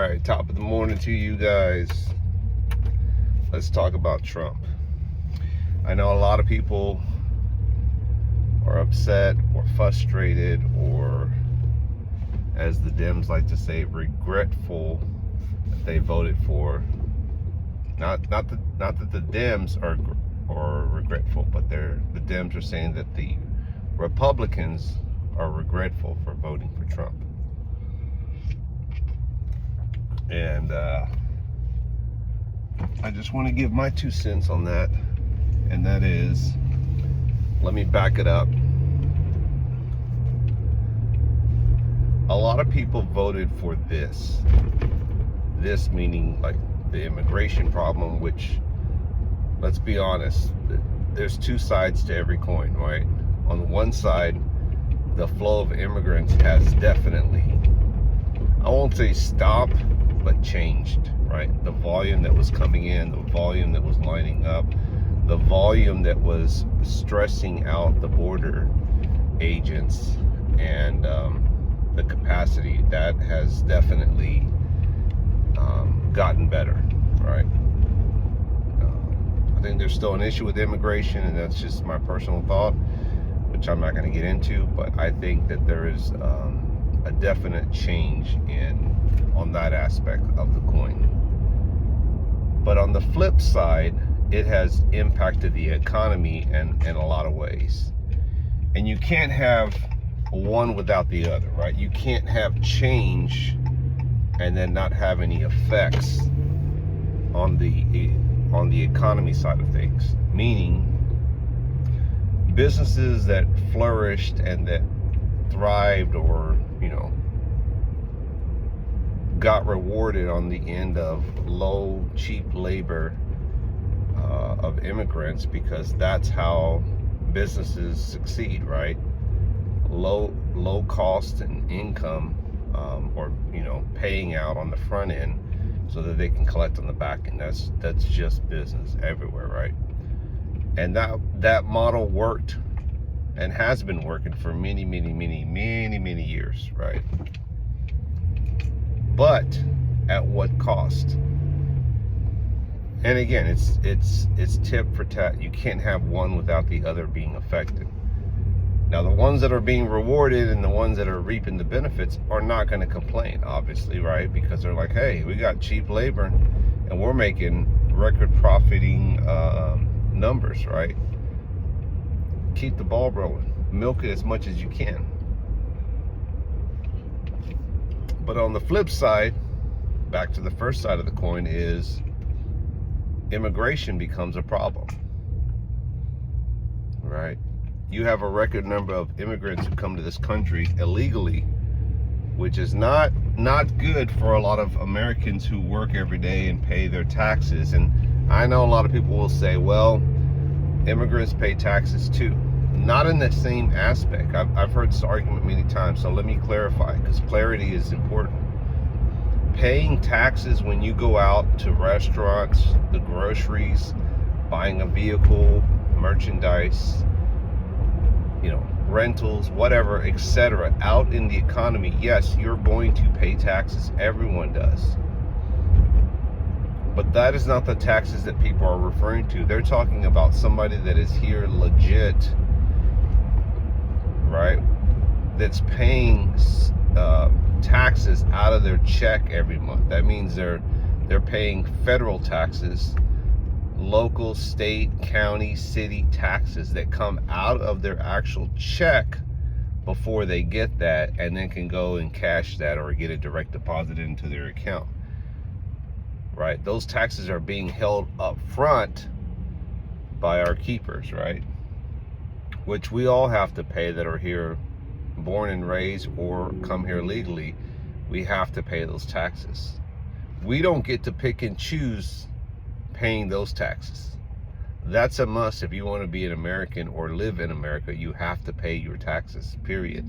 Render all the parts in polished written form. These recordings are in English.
right, top of the morning to you guys. Let's talk about Trump. I know a lot of people are upset or frustrated, or as the Dems like to say, regretful that they voted for. Not that the Dems are regretful, but the Dems are saying that the Republicans are regretful for voting for Trump. And I just want to give my 2 cents on that, and that is, let me back it up. A lot of people voted for this meaning like the immigration problem, which, let's be honest, there's 2 sides to every coin, right? On the one side, the flow of immigrants has definitely, I won't say stopped, but changed, right? The volume that was coming in, the volume that was lining up, the volume that was stressing out the border agents, and the capacity, that has definitely gotten better, right? I think there's still an issue with immigration, and that's just my personal thought, which I'm not going to get into, but I think that there is a definite change on that aspect of the coin. But on the flip side, it has impacted the economy in a lot of ways. And you can't have one without the other, right? You can't have change and then not have any effects on the economy side of things. Meaning, businesses that flourished and that thrived, or got rewarded on the end of low, cheap labor of immigrants, because that's how businesses succeed, right? Low cost and income, or paying out on the front end so that they can collect on the back end. That's just business everywhere, right? And that model worked and has been working for many years, right? But at what cost? And again, it's tit for tat. You can't have one without the other being affected. Now, the ones that are being rewarded and the ones that are reaping the benefits are not going to complain, obviously, right? Because they're like, hey, we got cheap labor and we're making record profiting numbers, right? Keep the ball rolling. Milk it as much as you can. But on the flip side, back to the first side of the coin, is immigration becomes a problem, right? You have a record number of immigrants who come to this country illegally, which is not good for a lot of Americans who work every day and pay their taxes. And I know a lot of people will say, well, immigrants pay taxes too. Not in the same aspect. I've heard this argument many times, so let me clarify, because clarity is important. Paying taxes when you go out to restaurants, the groceries, buying a vehicle, merchandise, rentals, whatever, etc., out in the economy, yes, you're going to pay taxes. Everyone does. But that is not the taxes that people are referring to. They're talking about somebody that is here legit, right? That's paying taxes out of their check every month. That means they're paying federal taxes, local, state, county, city taxes that come out of their actual check before they get that, and then can go and cash that or get it direct deposited into their account, right? Those taxes are being held up front by our keepers, right? Which we all have to pay that are here, born and raised, or come here legally. We have to pay those taxes. We don't get to pick and choose paying those taxes. That's a must. If you want to be an American or live in America, you have to pay your taxes, period.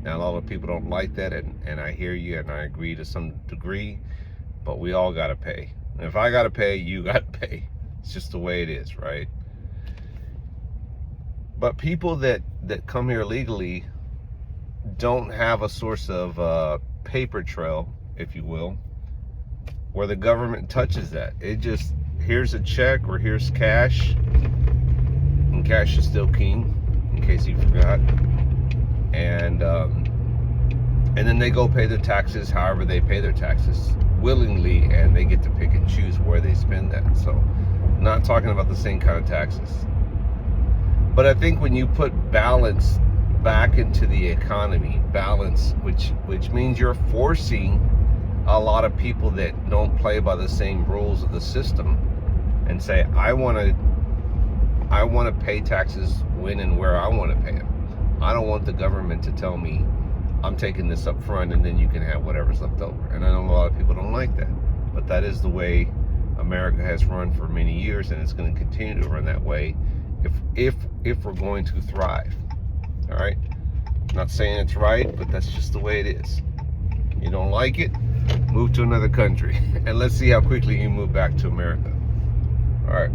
Now, a lot of people don't like that, and I hear you, and I agree to some degree, but we all got to pay. And if I got to pay, you got to pay. It's just the way it is, right? But people that come here legally don't have a source of paper trail, if you will, where the government touches that. It just, here's a check or here's cash, and cash is still king, in case you forgot. And then they go pay their taxes however they pay their taxes, willingly, and they get to pick and choose where they spend that. So, not talking about the same kind of taxes. But I think when you put balance back into the economy, balance, which means you're forcing a lot of people that don't play by the same rules of the system, and say, I want to pay taxes when and where I want to pay them. I don't want the government to tell me I'm taking this up front and then you can have whatever's left over. And I know a lot of people don't like that, but that is the way America has run for many years, and it's going to continue to run that way if we're going to thrive. All right, not saying it's right, but that's just the way it is. You don't like it, move to another country, and let's see how quickly you move back to America. All right,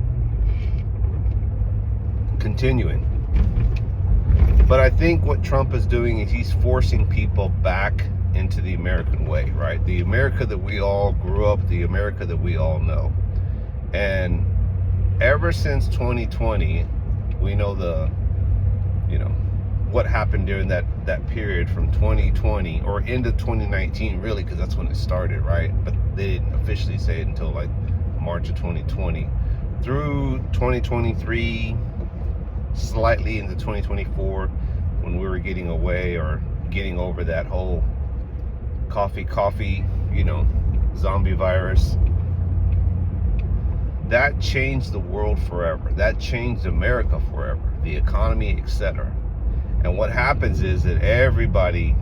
continuing. But I think what Trump is doing is he's forcing people back into the American way, right? The America that we all grew up, the America that we all know. And ever since 2020, we know what happened during that period from 2020 or into 2019, really, because that's when it started, right? But they didn't officially say it until like March of 2020 through 2023, slightly into 2024, when we were getting away or getting over that whole coffee, zombie virus. That changed the world forever. That changed America forever, the economy, etc. And what happens is that everybody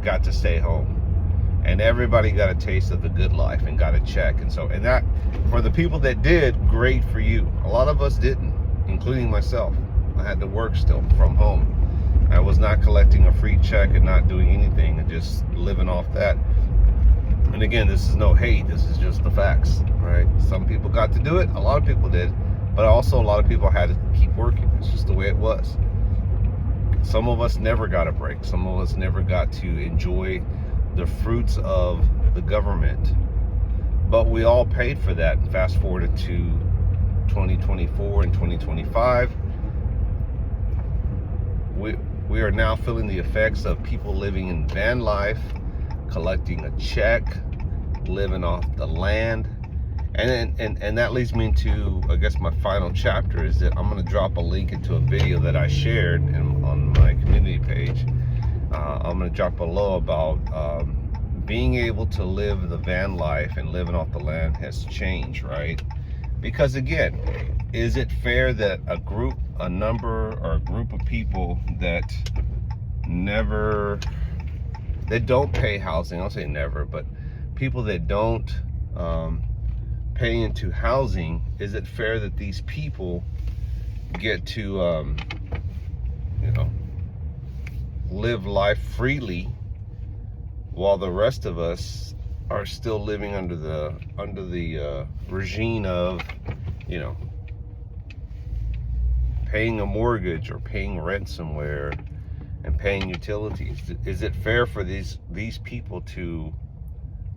got to stay home, and everybody got a taste of the good life and got a check. And that, for the people that did, great for you. A lot of us didn't, including myself. I had to work still from home. I was not collecting a free check and not doing anything and just living off that. And again, this is no hate, this is just the facts, right? Some people got to do it, a lot of people did, but also a lot of people had to keep working. It's just the way it was. Some of us never got a break. Some of us never got to enjoy the fruits of the government. But we all paid for that. Fast forward to 2024 and 2025. We are now feeling the effects of people living in van life, collecting a check, living off the land. And that leads me into, I guess, my final chapter is that I'm going to drop a link into a video that I shared on my community page. I'm going to drop below about being able to live the van life and living off the land has changed, right? Because again, is it fair that a group of people that don't pay housing, I'll say never, but people that don't pay into housing, is it fair that these people get to live life freely while the rest of us are still living under the regime of paying a mortgage or paying rent somewhere and paying utilities? Is it fair for these people to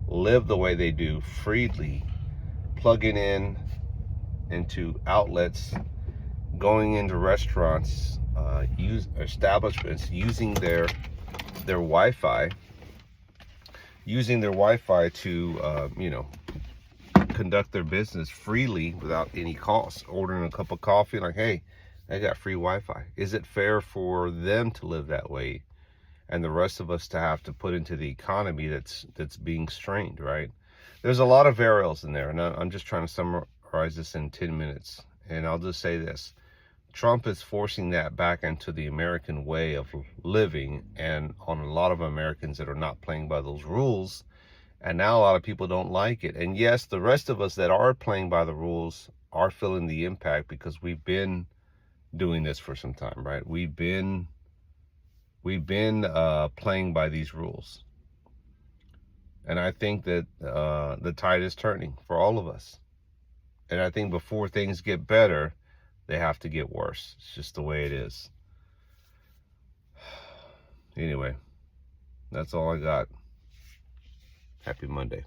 live the way they do, freely, plugging into outlets, going into restaurants, establishments, using their Wi-Fi, to conduct their business freely without any cost, ordering a cup of coffee, like, hey, I got free Wi-Fi. Is it fair for them to live that way and the rest of us to have to put into the economy that's being strained, right? There's a lot of variables in there, and I'm just trying to summarize this in 10 minutes. And I'll just say this. Trump is forcing that back into the American way of living, and on a lot of Americans that are not playing by those rules. And now a lot of people don't like it. And yes, the rest of us that are playing by the rules are feeling the impact, because we've been doing this for some time, right? We've been playing by these rules. And I think that the tide is turning for all of us. And I think before things get better, they have to get worse. It's just the way it is. Anyway, that's all I got. Happy Monday.